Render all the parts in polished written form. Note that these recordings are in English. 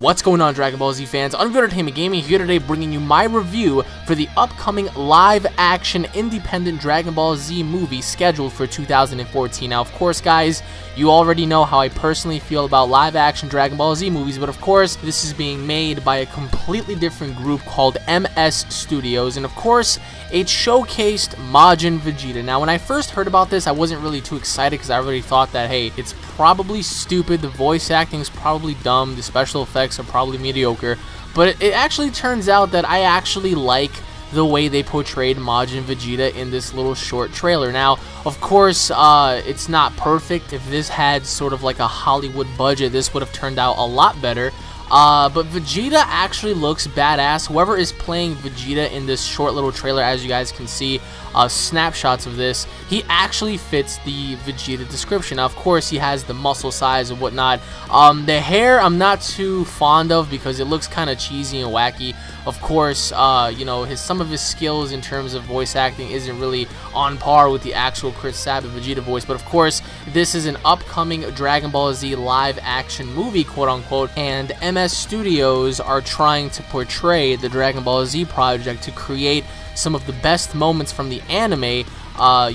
What's going on, Dragon Ball Z fans? Unreal Entertainment Gaming here today, bringing you my review for the upcoming live-action independent Dragon Ball Z movie scheduled for 2014. Now, of course, guys, you already know how I personally feel about live-action Dragon Ball Z movies, but of course, this is being made by a completely different group called MS Studios, and of course, it showcased Majin Vegeta. Now, when I first heard about this, I wasn't really too excited because I already thought that, hey, it's probably stupid, the voice acting is probably dumb, the special effects are probably mediocre, but it actually turns out that I actually like the way they portrayed Majin Vegeta in this little short trailer. Now, of course, it's not perfect. If this had sort of like a Hollywood budget, this would have turned out a lot better. But Vegeta actually looks badass. Whoever is playing Vegeta in this short little trailer, as you guys can see, snapshots of this, he actually fits the Vegeta description. Now, of course, he has the muscle size and whatnot. The hair, I'm not too fond of because it looks kind of cheesy and wacky. Of course, you know, some of his skills in terms of voice acting isn't really on par with the actual Chris Sabat Vegeta voice. But of course, this is an upcoming Dragon Ball Z live-action movie, quote-unquote, and MS Studios are trying to portray the Dragon Ball Z project to create some of the best moments from the anime,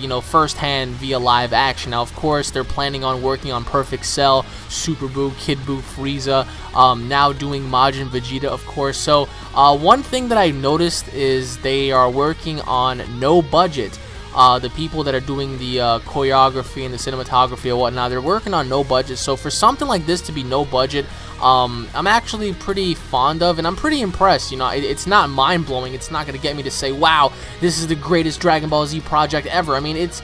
you know, firsthand via live action. Now, of course, they're planning on working on Perfect Cell, Super Buu, Kid Buu, Frieza, now doing Majin Vegeta, of course. So, one thing that I noticed is they are working on no budget. The people that are doing the choreography and the cinematography and whatnot, they're working on no budget. So for something like this to be no budget, I'm actually pretty fond of, and I'm pretty impressed. You know, it's not mind-blowing. It's not going to get me to say, wow, this is the greatest Dragon Ball Z project ever. I mean, it's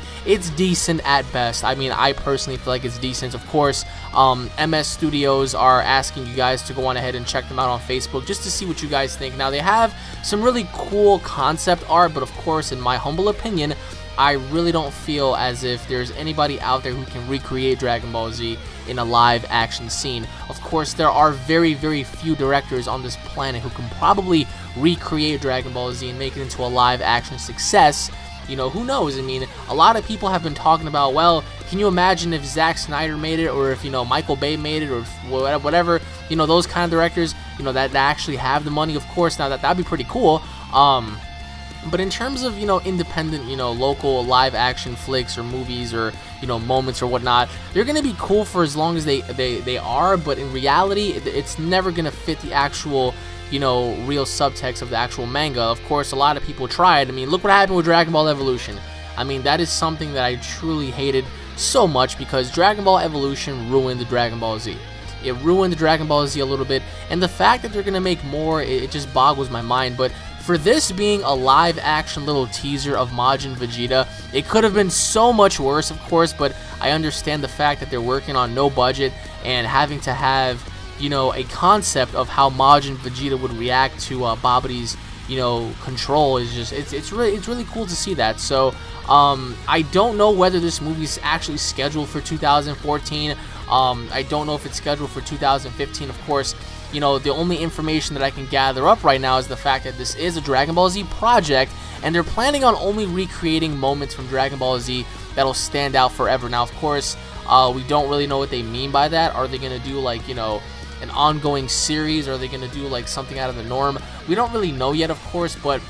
decent at best. I mean, I personally feel like it's decent. Of course, MS Studios are asking you guys to go on ahead and check them out on Facebook just to see what you guys think. Now, they have some really cool concept art, but of course, in my humble opinion, I really don't feel as if there's anybody out there who can recreate Dragon Ball Z in a live action scene. Of course, there are very, very few directors on this planet who can probably recreate Dragon Ball Z and make it into a live action success. You know, who knows? I mean, a lot of people have been talking about, well, can you imagine if Zack Snyder made it, or if, you know, Michael Bay made it, or whatever, you know, those kind of directors, you know, that actually have the money, of course. Now, that'd be pretty cool. But in terms of, you know, independent, you know, local live action flicks or movies or, you know, moments or whatnot, they're going to be cool for as long as they are, but in reality, it's never going to fit the actual, you know, real subtext of the actual manga. Of course, a lot of people tried. I mean, look what happened with Dragon Ball Evolution. I mean, that is something that I truly hated so much because Dragon Ball Evolution ruined the Dragon Ball Z. It ruined the Dragon Ball Z a little bit, and the fact that they're going to make more, it just boggles my mind. But for this being a live-action little teaser of Majin Vegeta, it could have been so much worse, of course, but I understand the fact that they're working on no budget and having to have, you know, a concept of how Majin Vegeta would react to Babidi's, you know, control is just, it's really cool to see that. So, I don't know whether this movie is actually scheduled for 2014. I don't know if it's scheduled for 2015, of course. You know, the only information that I can gather up right now is the fact that this is a Dragon Ball Z project, and they're planning on only recreating moments from Dragon Ball Z that'll stand out forever. Now, of course, we don't really know what they mean by that. Are they going to do, like, you know, an ongoing series? Or are they going to do, like, something out of the norm? We don't really know yet, of course, but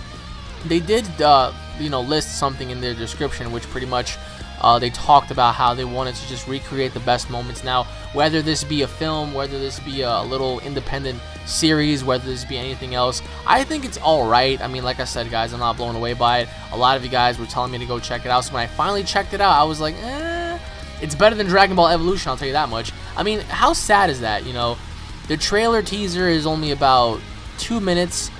they did, you know, list something in their description, which pretty much they talked about how they wanted to just recreate the best moments. Now, whether this be a film, whether this be a little independent series, whether this be anything else, I think it's alright. I mean, like I said, guys, I'm not blown away by it. A lot of you guys were telling me to go check it out, so when I finally checked it out, I was like, it's better than Dragon Ball Evolution, I'll tell you that much. I mean, how sad is that, you know? The trailer teaser is only about 2 minutes,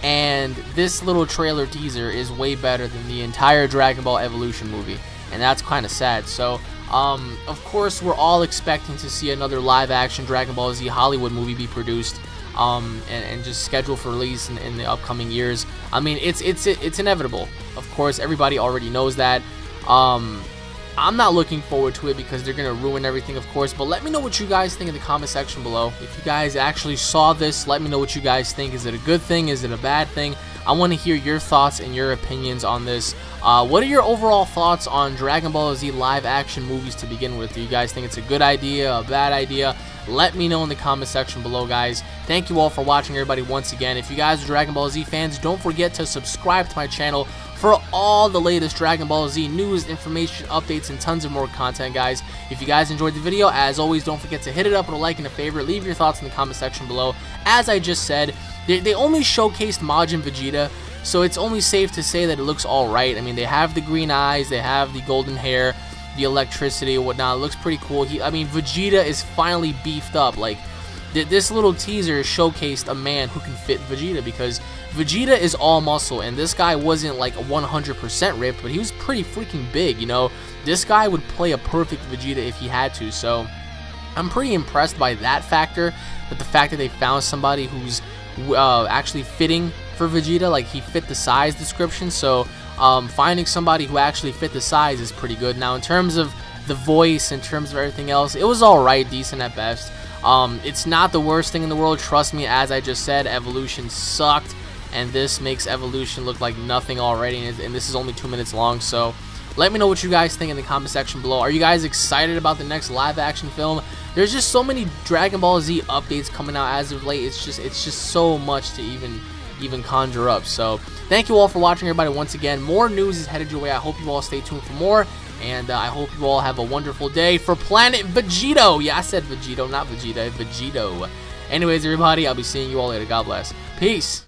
and this little trailer teaser is way better than the entire Dragon Ball Evolution movie. And that's kind of sad. So, of course, we're all expecting to see another live-action Dragon Ball Z Hollywood movie be produced, and just scheduled for release in the upcoming years. I mean, it's inevitable. Of course, everybody already knows that. I'm not looking forward to it because they're going to ruin everything, of course. But let me know what you guys think in the comment section below. If you guys actually saw this, let me know what you guys think. Is it a good thing? Is it a bad thing? I want to hear your thoughts and your opinions on this. What are your overall thoughts on Dragon Ball Z live action movies to begin with? Do you guys think it's a good idea, a bad idea? Let me know in the comment section below, guys. Thank you all for watching, everybody, once again. If you guys are Dragon Ball Z fans, don't forget to subscribe to my channel for all the latest Dragon Ball Z news, information, updates, and tons of more content, guys. If you guys enjoyed the video, as always, don't forget to hit it up with a like and a favorite. Leave your thoughts in the comment section below. As I just said, they only showcased Majin Vegeta, so it's only safe to say that it looks alright. I mean, they have the green eyes, they have the golden hair, the electricity and whatnot. It looks pretty cool. I mean, Vegeta is finally beefed up. Like, this little teaser showcased a man who can fit Vegeta, because Vegeta is all muscle, and this guy wasn't like 100% ripped, but he was pretty freaking big, you know. This guy would play a perfect Vegeta if he had to, so I'm pretty impressed by that factor, but the fact that they found somebody who's actually fitting for Vegeta, like he fit the size description, so finding somebody who actually fit the size is pretty good. Now, in terms of the voice, in terms of everything else, it was alright, decent at best. It's not the worst thing in the world, trust me. As I just said, Evolution sucked, and this makes Evolution look like nothing already, and this is only 2 minutes long, so let me know what you guys think in the comment section below. Are you guys excited about the next live action film? There's just so many Dragon Ball Z updates coming out as of late. It's just so much to even conjure up. So thank you all for watching, everybody, once again. More news is headed your way. I hope you all stay tuned for more, and I hope you all have a wonderful day for Planet Vegito. Yeah, I said Vegito, not Vegeta, Vegito. Anyways, everybody, I'll be seeing you all later. God bless. Peace.